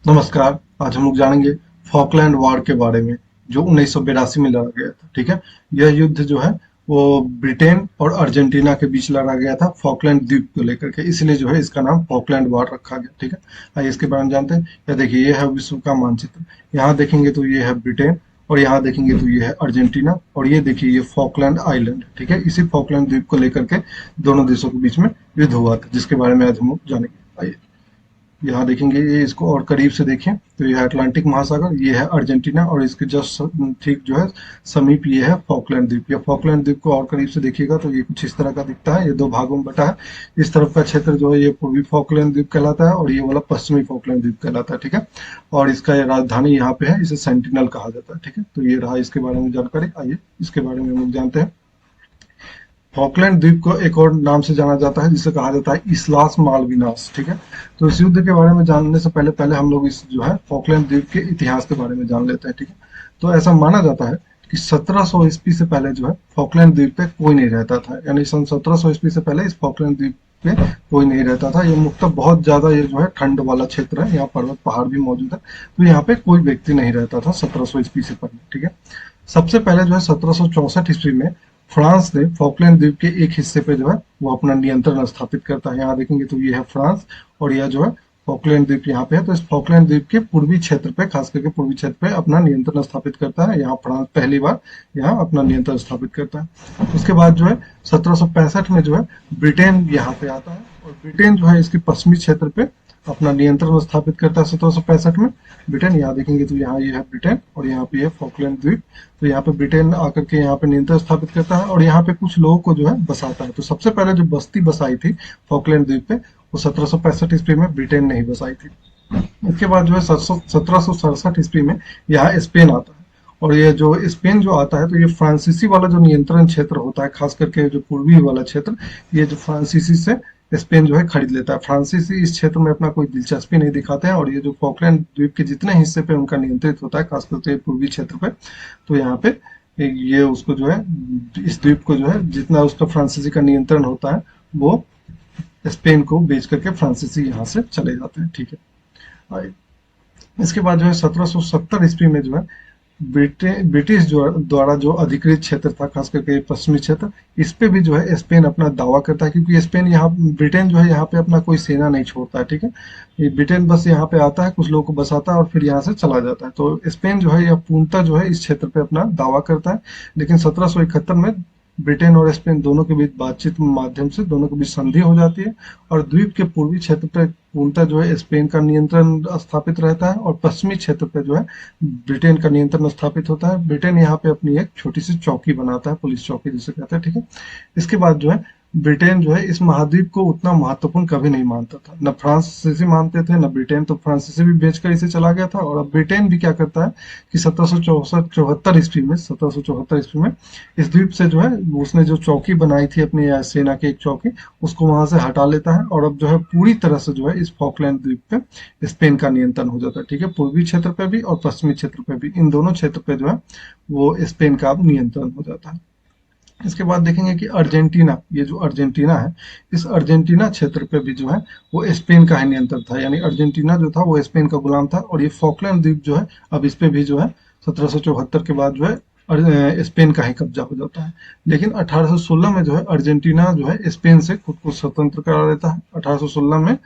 नमस्कार। आज हम लोग जानेंगे फॉकलैंड वॉर के बारे में, जो 1982 में लड़ा गया था। ठीक है। यह युद्ध जो है वो ब्रिटेन और अर्जेंटीना के बीच लड़ा गया था, फॉकलैंड द्वीप को लेकर के। इसलिए जो है इसका नाम फॉकलैंड वॉर रखा गया। ठीक है। आइए इसके बारे में जानते हैं। यह देखिए, ये है विश्व का मानचित्र। यहाँ देखेंगे तो ये है ब्रिटेन, और यहाँ देखेंगे तो ये है अर्जेंटीना, और ये देखिए ये फॉकलैंड आइलैंड। ठीक है। इसी फॉकलैंड द्वीप को लेकर के दोनों देशों के बीच में युद्ध हुआ था, जिसके बारे में आज हम लोग जानेंगे। आइए यहाँ देखेंगे, ये इसको और करीब से देखें तो ये है अटलांटिक महासागर, ये है अर्जेंटीना, और इसके जस्ट ठीक जो है समीप ये है फॉकलैंड द्वीप। या फॉकलैंड द्वीप को और करीब से देखिएगा तो ये कुछ इस तरह का दिखता है। ये दो भागों में बटा है। इस तरफ का क्षेत्र जो है ये पूर्वी फॉकलैंड द्वीप कहलाता है, और ये वाला पश्चिमी फॉकलैंड द्वीप कहलाता है। ठीक है। और इसका ये राजधानी यहाँ पे है, इसे सेंटिनल कहा जाता है। ठीक है। तो ये रहा इसके बारे में जानकारी। आइए इसके बारे में हम लोग जानते हैं। फॉकलैंड द्वीप को एक और नाम से जाना जाता है, जिसे कहा जाता है इस्लास मालविनास। ठीक है। तो इस युद्ध के बारे में जानने से पहले पहले हम लोग इस जो है फॉकलैंड द्वीप के इतिहास के बारे में जान लेते हैं। ठीक है। तो ऐसा माना जाता है कि 1700 ईस्वी से पहले जो है फॉकलैंड द्वीप पे कोई नहीं रहता था। यानी सन 1700 ईस्वी से पहले इस फॉकलैंड द्वीप पे कोई नहीं रहता था। ये मुख्यतः बहुत ज्यादा ये जो है ठंड वाला क्षेत्र है, यहाँ पर्वत पहाड़ भी मौजूद है। तो यहाँ पे कोई व्यक्ति नहीं रहता था 1700 ईस्वी से पहले। ठीक है। सबसे पहले जो है 1764 ईस्वी में फ्रांस ने फॉकलैंड द्वीप के एक हिस्से पे जो है वो अपना नियंत्रण स्थापित करता है। यहाँ देखेंगे तो ये है फ्रांस, और यह जो है फॉकलैंड द्वीप यहाँ पे है। तो इस फॉकलैंड द्वीप के पूर्वी क्षेत्र पे, खास करके पूर्वी क्षेत्र पे अपना नियंत्रण स्थापित करता है। यहाँ फ्रांस पहली बार यहाँ अपना नियंत्रण स्थापित करता है। उसके बाद जो है 1765 में जो है ब्रिटेन यहाँ पे आता है, और ब्रिटेन जो है इसके पश्चिमी क्षेत्र पे अपना नियंत्रण स्थापित करता है 1765 में। ब्रिटेन यहाँ देखेंगे तो यहाँ ये है ब्रिटेन, और यहाँ पे है फॉकलैंड द्वीप। तो यहाँ पे ब्रिटेन आकर के यहाँ पे नियंत्रण स्थापित करता है, और यहाँ पे कुछ लोगों को जो है बसाता है। तो सबसे पहले जो बस्ती बसाई थी फॉकलैंड द्वीप पे, वो 1765 ईस्वी में ब्रिटेन ने ही बसाई थी। इसके बाद जो है 1767 ईस्वी में यहाँ स्पेन आता है। और ये जो स्पेन जो आता है, तो ये फ्रांसीसी वाला जो नियंत्रण क्षेत्र होता है, खास करके जो पूर्वी वाला क्षेत्र, ये जो फ्रांसीसी से स्पेन जो है खरीद लेता है। फ्रांसीसी इस क्षेत्र में अपना कोई दिलचस्पी नहीं दिखाते हैं, और ये जो फॉकलैंड द्वीप के जितने हिस्से पे उनका नियंत्रित होता है, खास करके पूर्वी क्षेत्र पे, तो यहाँ पे ये उसको जो है इस द्वीप को जो है जितना उसका फ्रांसीसी का नियंत्रण होता है, वो स्पेन को बेच करके फ्रांसीसी यहाँ से चले जाते हैं। ठीक है। इसके बाद जो है 1770 ईस्वी में जो है ब्रिटिश जो द्वारा जो अधिकृत क्षेत्र था, खास करके पश्चिमी क्षेत्र, इस पे भी जो है स्पेन अपना दावा करता है। क्योंकि स्पेन यहाँ ब्रिटेन जो है यहाँ पे अपना कोई सेना नहीं छोड़ता है। ठीक है। ये ब्रिटेन बस यहाँ पे आता है, कुछ लोगों को बसाता है और फिर यहाँ से चला जाता है। तो स्पेन जो है यह पूर्णतः जो है इस क्षेत्र पे अपना दावा करता है। लेकिन 1771 में ब्रिटेन और स्पेन दोनों के बीच बातचीत के माध्यम से दोनों के बीच संधि हो जाती है, और द्वीप के पूर्वी क्षेत्र पर पूर्णतः जो है स्पेन का नियंत्रण स्थापित रहता है, और पश्चिमी क्षेत्र पे जो है ब्रिटेन का नियंत्रण स्थापित होता है। ब्रिटेन यहाँ पे अपनी एक छोटी सी चौकी बनाता है, पुलिस चौकी जिसे कहते हैं। ठीक है। इसके बाद जो है ब्रिटेन जो है इस महाद्वीप को उतना महत्वपूर्ण कभी नहीं मानता था। न फ्रांसीसी मानते थे न ब्रिटेन, तो फ्रांसीसी भी बेचकर इसे चला गया था। और अब ब्रिटेन भी क्या करता है कि 1774 ईस्वी में 1774 ईस्वी में इस द्वीप से जो है उसने जो चौकी बनाई थी अपनी सेना की एक चौकी, उसको वहां से हटा लेता है। और अब जो है पूरी तरह से जो है इस फॉकलैंड द्वीप पे स्पेन का नियंत्रण हो जाता है। ठीक है। पूर्वी क्षेत्र पे भी और पश्चिमी क्षेत्र पे भी, इन दोनों क्षेत्र पे जो है वो स्पेन का अब नियंत्रण हो जाता है। इसके बाद देखेंगे कि अर्जेंटीना, ये जो अर्जेंटीना है, इस अर्जेंटीना क्षेत्र पे भी जो है वो स्पेन का ही नियंत्रण था। यानी अर्जेंटीना जो था वो स्पेन का गुलाम था, और ये फॉकलैंड द्वीप जो है अब इस पे भी जो है 1774 के बाद जो है स्पेन का ही कब्जा हो जाता है। लेकिन 1816 में जो है अर्जेंटीना जो है स्पेन से खुद को स्वतंत्र करा लेता है। 1816 में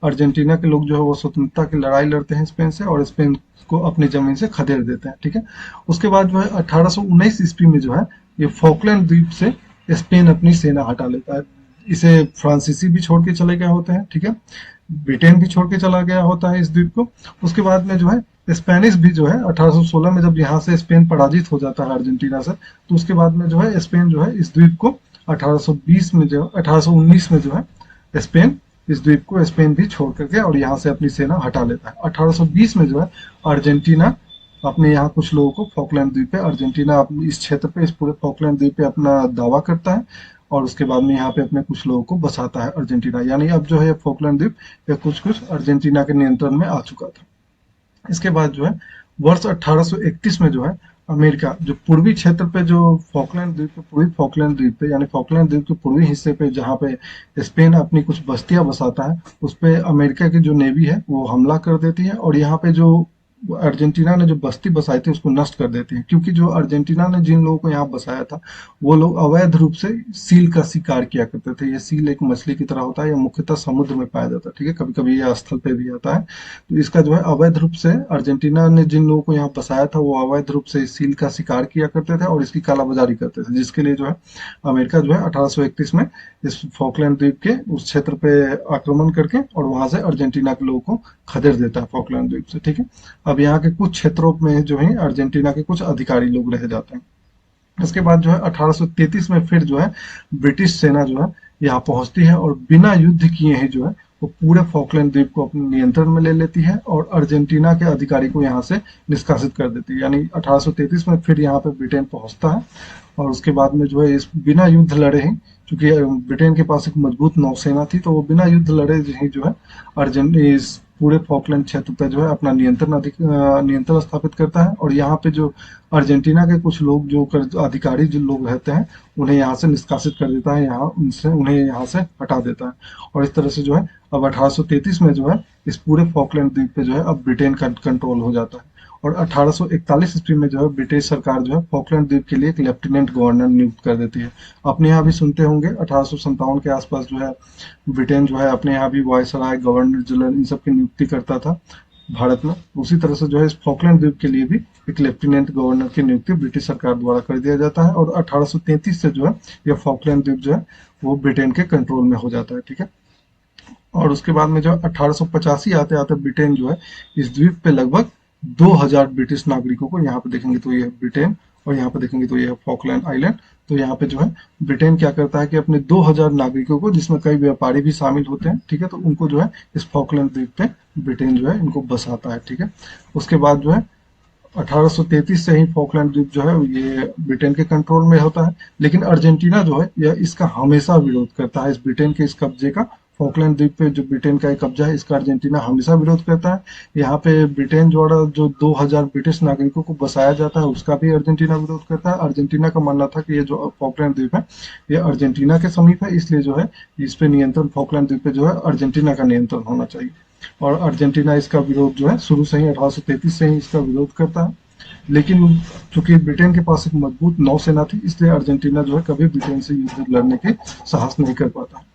अर्जेंटीना के लोग जो है वो स्वतंत्रता की लड़ाई लड़ते हैं स्पेन से, और स्पेन को अपनी जमीन से खदेड़ देते हैं। ठीक है। उसके बाद जो है 1819 ईस्वी में जो है ये फॉकलैंड द्वीप से स्पेन अपनी सेना हटा लेता है। इसे फ्रांसीसी भी छोड़ के चले गए होते हैं। ठीक है। ब्रिटेन भी छोड़ के चला गया होता है इस द्वीप को। उसके बाद में जो है स्पेनिश भी जो है 1816 में जब यहाँ से स्पेन पराजित हो जाता है अर्जेंटीना से, तो उसके बाद में जो है स्पेन जो है इस द्वीप को 1820 में जो 1819 में जो है स्पेन इस द्वीप को स्पेन भी छोड़ करके और यहाँ से अपनी सेना हटा लेता है। 1820 में जो है अर्जेंटीना अपने यहाँ कुछ लोगों को फॉकलैंड द्वीप पे, अर्जेंटीना अपने इस क्षेत्र पे, इस पूरे फॉकलैंड द्वीप पे अपना दावा करता है, और उसके बाद में यहाँ पे अपने कुछ लोगों को बसाता है अर्जेंटीना। यानी अब जो है फॉकलैंड द्वीप या कुछ कुछ अर्जेंटीना के नियंत्रण में आ चुका था। इसके बाद जो है वर्ष 1831 में जो है अमेरिका जो पूर्वी क्षेत्र पे, जो फॉकलैंड द्वीप पे, पूर्वी फॉकलैंड द्वीप पे, यानी फॉकलैंड द्वीप के पूर्वी हिस्से पे जहाँ पे स्पेन अपनी कुछ बस्तियां बसाता है, उस पे अमेरिका की जो नेवी है वो हमला कर देती है, और यहाँ पे जो अर्जेंटीना ने जो बस्ती बसाई थी उसको नष्ट कर देती है। क्योंकि जो अर्जेंटीना ने जिन लोगों को यहाँ बसाया था, वो लोग अवैध रूप से सील का शिकार किया करते थे। ये सील एक मछली की तरह होता है, ये मुख्यतः समुद्र में पाया जाता है, ठीक है, कभी कभी ये स्थल पे भी आता है। तो इसका जो है अवैध रूप से अर्जेंटीना ने जिन लोगों को यहाँ बसाया था, वो अवैध रूप से इस सील का शिकार किया करते थे और इसकी कालाबाजारी करते थे, जिसके लिए जो है अमेरिका जो है 1831 में इस फॉकलैंड द्वीप के उस क्षेत्र पे आक्रमण करके और वहां से अर्जेंटीना के लोगों को खदेड़ देता है फॉकलैंड द्वीप से, ठीक है। अब यहाँ के कुछ क्षेत्रों में जो है अर्जेंटीना के कुछ अधिकारी लोग रह जाते हैं। इसके बाद जो है 1833 में फिर जो है ब्रिटिश सेना जो है यहाँ पहुंचती है और बिना युद्ध किए ही जो है वो पूरे फॉकलैंड द्वीप को अपने नियंत्रण में ले लेती है और अर्जेंटीना के अधिकारी को यहाँ से निष्कासित कर देती है। यानी 1833 में फिर यहाँ पे ब्रिटेन पहुंचता है और उसके बाद में जो है इस बिना युद्ध लड़े ही, क्योंकि ब्रिटेन के पास एक मजबूत नौसेना थी, तो वो बिना युद्ध लड़े ही जो है इस पूरे फॉकलैंड क्षेत्र पे जो है अपना नियंत्रण स्थापित करता है। और यहाँ पे जो अर्जेंटीना के कुछ लोग जो अधिकारी जो लोग रहते हैं, उन्हें यहाँ से निष्कासित कर देता है, यहाँ उनसे उन्हें यहाँ से हटा देता है। और इस तरह से जो है अब 1833 में जो है इस पूरे फॉकलैंड द्वीप पे जो है अब ब्रिटेन का कंट्रोल हो जाता है। और 1841 ईस्वी में जो है ब्रिटिश सरकार जो है फॉकलैंड द्वीप के लिए एक लेफ्टिनेंट गवर्नर नियुक्त कर देती है। अपने यहाँ भी सुनते होंगे 1857 के आसपास जो है ब्रिटेन जो है अपने यहाँ भी वायसराय, गवर्नर जनरल, इन सब की नियुक्ति करता था भारत में। उसी तरह से जो है इस फॉकलैंड द्वीप के लिए भी एक लेफ्टिनेंट गवर्नर की नियुक्ति ब्रिटिश सरकार द्वारा कर दिया जाता है। और 1833 से जो है यह फॉकलैंड द्वीप जो है वो ब्रिटेन के कंट्रोल में हो जाता है, ठीक है। और उसके बाद में जो 1885 आते आते ब्रिटेन जो है इस द्वीप पे लगभग 2000 ब्रिटिश नागरिकों को, यहाँ पे देखेंगे तो ये है ब्रिटेन और यहाँ पे देखेंगे तो ये है फॉकलैंड आइलैंड। तो यहाँ पे जो है ब्रिटेन क्या करता है कि अपने 2000 नागरिकों को, जिसमें कई व्यापारी भी शामिल होते हैं, ठीक है, तो उनको जो है इस फॉकलैंड द्वीप पे ब्रिटेन जो है इनको बसाता है, ठीक है। उसके बाद जो है 1833 से ही फॉकलैंड द्वीप जो है ये ब्रिटेन के कंट्रोल में होता है। लेकिन अर्जेंटीना जो है यह इसका हमेशा विरोध करता है, इस ब्रिटेन के इस कब्जे का। फॉकलैंड द्वीप पे जो ब्रिटेन का एक कब्जा है, इसका अर्जेंटीना हमेशा विरोध करता है। यहाँ पे ब्रिटेन द्वारा जो 2000 ब्रिटिश नागरिकों को बसाया जाता है उसका भी अर्जेंटीना विरोध करता है। अर्जेंटीना का मानना था कि ये जो फॉकलैंड द्वीप है ये अर्जेंटीना के समीप है, इसलिए जो है इस पे नियंत्रण, फॉकलैंड द्वीप पे जो है अर्जेंटीना का नियंत्रण होना चाहिए। और अर्जेंटीना इसका विरोध जो है शुरू से ही 1833 से ही इसका विरोध करता है। लेकिन चूंकि ब्रिटेन के पास एक मजबूत नौसेना थी, इसलिए अर्जेंटीना जो है कभी ब्रिटेन से युद्ध लड़ने के साहस नहीं कर पाता।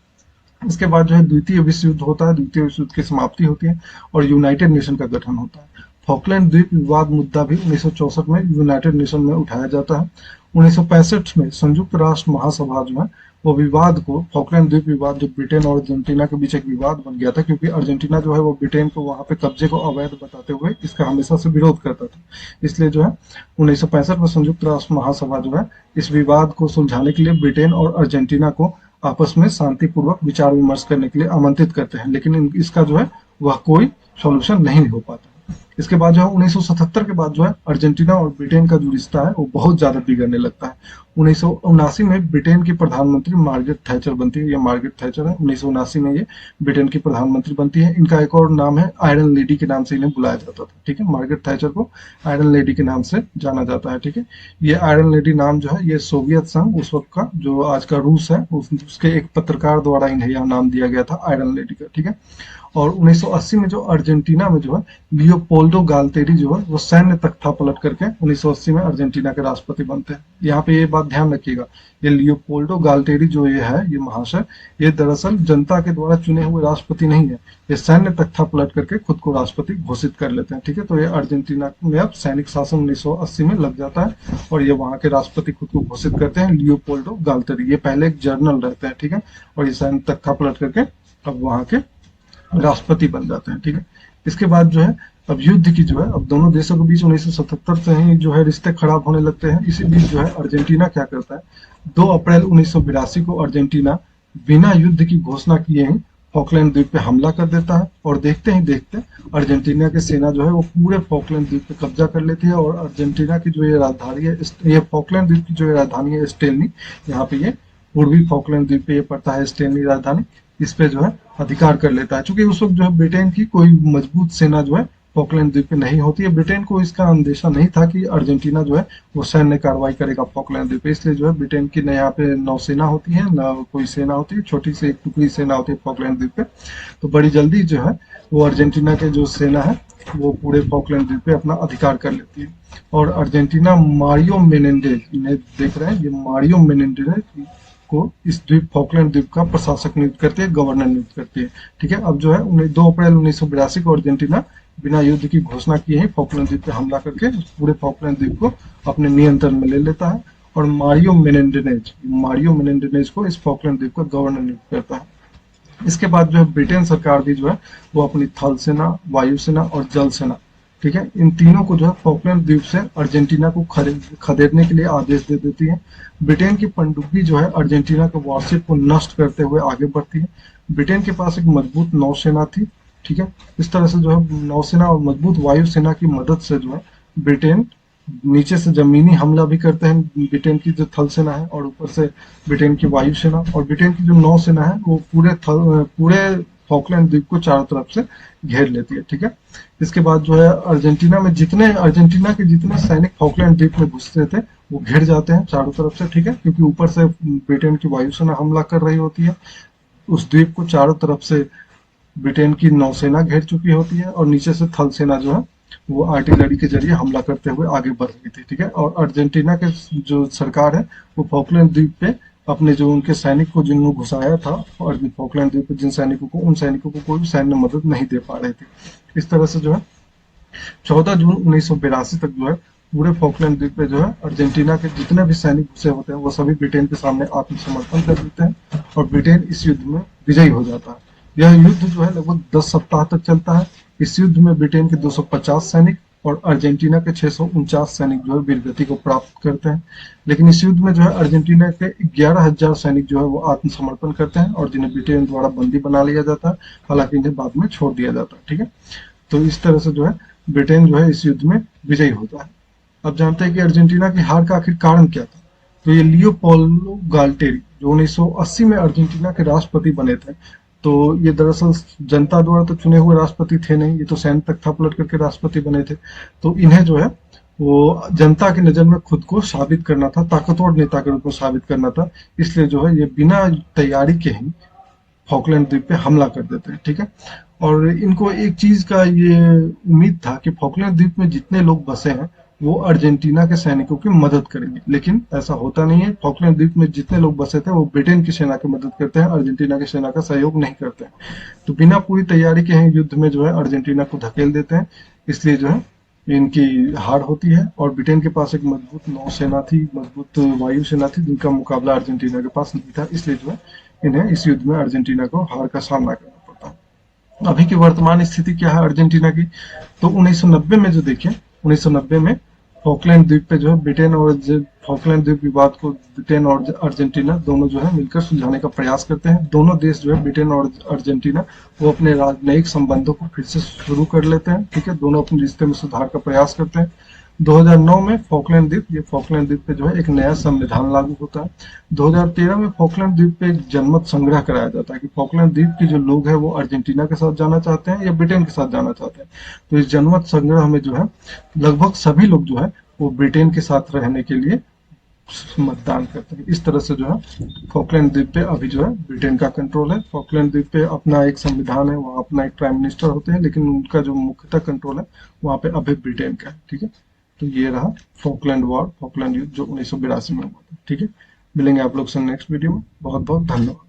इसके बाद जो है द्वितीय विश्व युद्ध होता है, द्वितीय विश्व युद्ध की समाप्ति होती है और यूनाइटेड नेशन का गठन होता है। फॉकलैंड द्वीप विवाद मुद्दा भी 1964 में यूनाइटेड नेशन में उठाया जाता है। 1965 में संयुक्त राष्ट्र महासभा जो है वो विवाद को, फॉकलैंड द्वीप विवाद जो ब्रिटेन और अर्जेंटीना के बीच एक विवाद बन गया था, क्योंकि अर्जेंटीना जो है वो ब्रिटेन को वहां पे कब्जे को अवैध बताते हुए इसका हमेशा से विरोध करता था। इसलिए जो है 1965 में संयुक्त राष्ट्र महासभा जो है इस विवाद को सुलझाने के लिए ब्रिटेन और अर्जेंटीना को आपस में शांतिपूर्वक विचार विमर्श करने के लिए आमंत्रित करते हैं, लेकिन इसका जो है वह कोई सॉल्यूशन नहीं हो पाता। इसके बाद जो है 1977 के बाद जो है अर्जेंटीना और ब्रिटेन का जो रिश्ता है वो बहुत ज्यादा बिगड़ने लगता है। 1979 में ब्रिटेन की प्रधानमंत्री मार्गरेट थैचर बनती है, ये मार्गरेट थैचर है, 1979 में ये ब्रिटेन की प्रधानमंत्री बनती है। इनका एक और नाम है, आयरन लेडी के नाम से इन्हें बुलाया जाता था, ठीक है। मार्गरेट थैचर को आयरन लेडी के नाम से जाना जाता है, ठीक है। ये आयरन लेडी नाम जो है ये सोवियत संघ, उस वक्त का जो आज का रूस है, उसके एक पत्रकार द्वारा इन्हें यह नाम दिया गया था आयरन लेडी का, ठीक है। और 1980 में जो अर्जेंटीना में जो है लियोपोल्डो गालतेरी जो है वो सैन्य तख्ता पलट करके 1980 में अर्जेंटीना के राष्ट्रपति बनते हैं। यहाँ पे ये बात ध्यान रखिएगा, ये लियोपोल्डो गालतेरी जो ये है, ये महाशय, ये दरअसल जनता के द्वारा चुने हुए राष्ट्रपति नहीं है, ये सैन्य तख्ता पलट करके खुद को राष्ट्रपति घोषित कर लेते हैं, ठीक है। तो ये अर्जेंटीना में अब सैनिक शासन 1980 में लग जाता है और ये वहां के राष्ट्रपति खुद को घोषित करते हैं लियोपोल्डो गालतेरी। ये पहले एक जनरल रहते हैं, ठीक है, और ये सैन्य तख्ता पलट करके अब वहां के राष्ट्रपति बन जाते हैं, ठीक है। इसके बाद जो है अब युद्ध की जो है अब दोनों देशों के बीच 1977 से ही जो है रिश्ते खराब होने लगते हैं। इसी बीच जो है अर्जेंटीना क्या करता है, 2 अप्रैल 1982 को अर्जेंटीना बिना युद्ध की घोषणा किए ही फॉकलैंड द्वीप पे हमला कर देता है और देखते ही देखते अर्जेंटीना की सेना जो है वो पूरे फॉकलैंड द्वीप पे कब्जा कर लेती है। और अर्जेंटीना की जो ये राजधानी है, ये फॉकलैंड द्वीप की जो राजधानी है स्टेलनी, यहाँ पे ये पूर्वी फॉकलैंड द्वीप पे ये पड़ता है स्टेलनी राजधानी, इस पे जो है अधिकार कर लेता है। चूंकि उस वक्त जो है ब्रिटेन की कोई मजबूत सेना जो है फॉकलैंड द्वीप पे नहीं होती है। ब्रिटेन को इसका अंदेशा नहीं था कि अर्जेंटीना जो है वो सैन्य कार्रवाई करेगा फॉकलैंड द्वीप पे, इसलिए जो है ब्रिटेन की न यहाँ पे नौसेना होती है न कोई सेना होती है, छोटी सी एक टुकड़ी सेना होती है फॉकलैंड द्वीप पे। तो बड़ी जल्दी जो है वो अर्जेंटीना के जो सेना है वो पूरे फॉकलैंड द्वीप पे अपना अधिकार कर लेती है। और अर्जेंटीना मारियो मेनेंडेज, इन्हें देख रहे हैं, ये मारियो मेनेंडेज को इस द्वीप फॉकलैंड द्वीप का प्रशासक नियुक्त करती है, गवर्नर नियुक्त करती है। ठीक है, अब जो है 2 अप्रैल 1982 को अर्जेंटीना बिना युद्ध की घोषणा किए ही फॉकलैंड द्वीप पे हमला करके पूरे फॉकलैंड द्वीप को अपने नियंत्रण में ले लेता है और मारियो मेनेंडेज को इस फॉकलैंड द्वीप का गवर्नर नियुक्त करता है। इसके बाद जो है ब्रिटेन सरकार भी जो है वो अपनी थल सेना, वायुसेना और जल सेना, ठीक है, इन तीनों को जो है फॉकलैंड द्वीप से अर्जेंटीना को खदेड़ने के लिए आदेश दे देती है। ब्रिटेन की पनडुब्बी जो है अर्जेंटीना के वॉरशिप को नष्ट करते हुए आगे बढ़ती है। ब्रिटेन के पास एक मजबूत नौसेना थी, ठीक है, इस तरह से जो है नौसेना और मजबूत वायुसेना की मदद से जो है ब्रिटेन नीचे से जमीनी हमला भी करते हैं, ब्रिटेन की जो थल सेना है, और ऊपर से ब्रिटेन की वायुसेना और ब्रिटेन की जो नौसेना है वो पूरे फॉकलैंड द्वीप को चारों तरफ से घेर लेती है। ठीक है, इसके बाद जो है अर्जेंटीना के जितने सैनिक फॉकलैंड द्वीप में घुसते थे वो घिर जाते हैं चारों तरफ से। ठीक है, क्योंकि ऊपर से ब्रिटेन की वायुसेना हमला कर रही होती है, उस द्वीप को चारों तरफ से ब्रिटेन की नौसेना घेर चुकी होती है और नीचे से थल सेना जो है वो आर्टिलरी के जरिए हमला करते हुए आगे बढ़ रही थी। ठीक है, और अर्जेंटीना के जो सरकार है वो फॉकलैंड द्वीप पे अपने जो उनके सैनिक को जिन्होंने घुसाया था और फॉकलैंड द्वीप पे जिन सैनिकों को, उन सैनिकों को कोई सैन्य मदद नहीं दे पा रहे थे। इस तरह से जो है 14 जून 1982 तक जो है पूरे फॉकलैंड द्वीप पे जो है अर्जेंटीना के जितने भी सैनिक घुसे होते हैं वो सभी ब्रिटेन के सामने आत्मसमर्पण कर देते हैं और ब्रिटेन इस युद्ध में विजयी हो जाता है। यह युद्ध जो है लगभग 10 सप्ताह तक चलता है। इस युद्ध में ब्रिटेन के 250 सैनिक और अर्जेंटीना के 649 सैनिक जो है वीरगति को प्राप्त करते हैं। लेकिन इस युद्ध में जो है अर्जेंटीना के 11,000 सैनिक जो है वो आत्मसमर्पण करते हैं और जिन्हें ब्रिटेन द्वारा बंदी बना लिया जाता है, हालांकि इन्हें बाद में छोड़ दिया जाता है। ठीक है, तो इस तरह से जो है ब्रिटेन जो है इस युद्ध में विजयी होता है। अब जानते हैं कि अर्जेंटीना की हार का आखिर कारण क्या था। तो ये लियोपोल्डो गाल्टिeri जो 1980 में अर्जेंटीना के राष्ट्रपति बने थे, तो ये दरअसल जनता द्वारा तो चुने हुए राष्ट्रपति थे नहीं, ये तो सैन्य तख्ता पलट करके राष्ट्रपति बने थे। तो इन्हें जो है वो जनता की नजर में खुद को साबित करना था, ताकतवर नेता के रूप में साबित करना था, इसलिए जो है ये बिना तैयारी के ही फॉकलैंड द्वीप पे हमला कर देते हैं। ठीक है, और इनको एक चीज का ये उम्मीद था कि फॉकलैंड द्वीप में जितने लोग बसे हैं वो अर्जेंटीना के सैनिकों की मदद करेंगे, लेकिन ऐसा होता नहीं है। फॉकलैंड द्वीप में जितने लोग बसे थे वो ब्रिटेन की सेना की मदद करते हैं, अर्जेंटीना की सेना का सहयोग नहीं करते हैं। तो बिना पूरी तैयारी के ही युद्ध में जो है अर्जेंटीना को धकेल देते हैं, इसलिए जो है इनकी हार होती है। और ब्रिटेन के पास एक मजबूत नौसेना थी, मजबूत वायुसेना थी, जिनका मुकाबला अर्जेंटीना के पास नहीं था, इसलिए जो है इन्हें इस युद्ध में अर्जेंटीना को हार का सामना करना पड़ता है। अभी की वर्तमान स्थिति क्या है अर्जेंटीना की, तो 1990 में जो देखें, 1990 में फॉकलैंड द्वीप पे जो है ब्रिटेन और फॉकलैंड द्वीप विवाद को ब्रिटेन और अर्जेंटीना दोनों जो है मिलकर सुलझाने का प्रयास करते हैं। दोनों देश जो है ब्रिटेन और अर्जेंटीना वो अपने राजनयिक संबंधों को फिर से शुरू कर लेते हैं। ठीक है, दोनों अपने रिश्ते में सुधार का प्रयास करते हैं। 2009 में फॉकलैंड द्वीप पे जो है एक नया संविधान लागू होता है। 2013 में फॉकलैंड द्वीप पे एक जनमत संग्रह कराया जाता है कि फॉकलैंड द्वीप के जो लोग हैं वो अर्जेंटीना के साथ जाना चाहते हैं या ब्रिटेन के साथ जाना चाहते हैं। तो इस जनमत संग्रह में जो है लगभग सभी लोग जो है वो ब्रिटेन के साथ रहने के लिए मतदान करते हैं। इस तरह से जो है फॉकलैंड द्वीप पे अभी जो है ब्रिटेन का कंट्रोल है। फॉकलैंड द्वीप पे अपना एक संविधान है, वहाँ अपना एक प्राइम मिनिस्टर होते हैं, लेकिन उनका जो मुख्यतः कंट्रोल है वहाँ पे अभी ब्रिटेन का है। ठीक है, तो ये रहा फॉकलैंड युद्ध जो 1982 में हुआ था। ठीक है, मिलेंगे आप लोग से नेक्स्ट वीडियो में। बहुत बहुत धन्यवाद।